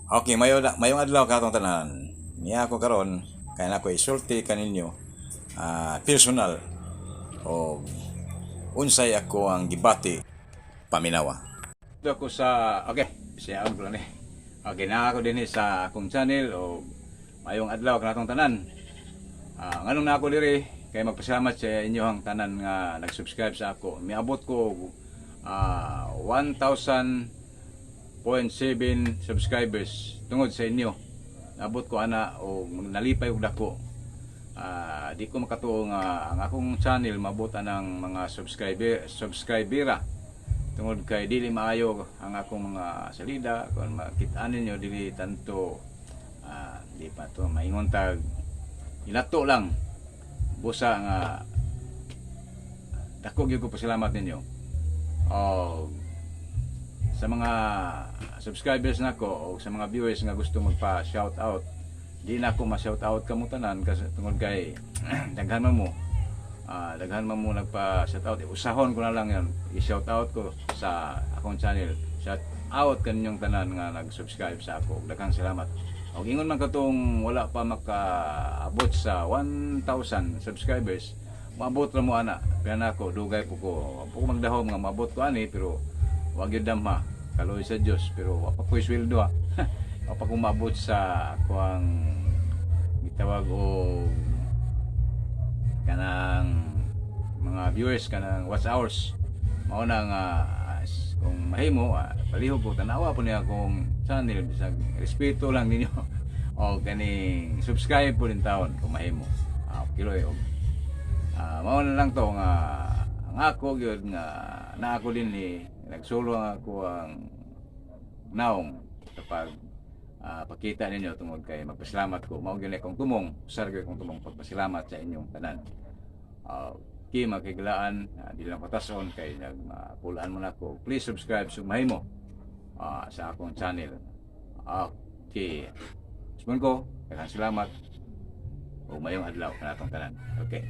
Okay, mayong adlaw katong tanan. Niya ako karon kay nako isulti kaninyo personal o unsay ako ang gibati paminawa. Dito ako sa siya ang ni. Okay, na ako din sa akong channel o mayong adlaw katong tanan. Nganong na ako diri kay magpasalamat sa inyong tanan nga nag-subscribe sa ako. Miabot ko 1,000.7 subscribers tungod sa inyo. Nabot ko ana o nalipay og dako. Di ko makatuo nga ang akong channel mabutan ng mga subscribera tungod kay dili maayo ang akong mga salida kung makita ninyo dili tanto di pa to maingon tag ilato lang busa nga dako gyud ko pasalamat ninyo. Sa mga subscribers nako o sa mga viewers nga gusto magpa shout out, di na ako ma-shout out kamo tanan kasi tungod kay daghan man mo nagpa shout out. Usahon ko na lang yan, i-shout out ko sa akong channel. Shout out kaninyong tanan nga nag-subscribe sa ako. Daghang salamat. Og ingon man katong wala pa makaabot sa 1,000 subscribers, maabot ra mo ana. Kaya nako dugay po ko magdahom nga maabot ko ani, pero wag yun damha, kaloy sa Diyos, pero wapa ko'y sweldo wapa kong maabot sa ako ang gitawag o kanang mga viewers, kanang watch hours. Mao na nga kung mahimo palihog ko tanawa po niya akong channel, bisag respeto lang ninyo o kaning subscribe po din taon kung mahimo. Kiloy og mao na lang to nga ang ako gyud nga na ako din ni nagsulo ako ang naong kapag pakita ninyo tungod kay magpasalamat ko. Mao gyud akong tumong, usar gyud akong tumong pagpasalamat sa inyong tanan. Kay makiglaan di lang patason kay nagpulaan mo nako. Please subscribe sug mahimo sa akong channel. Okay. Sumun ko, salamat. O mayong adlaw kanatong tanan. Okay.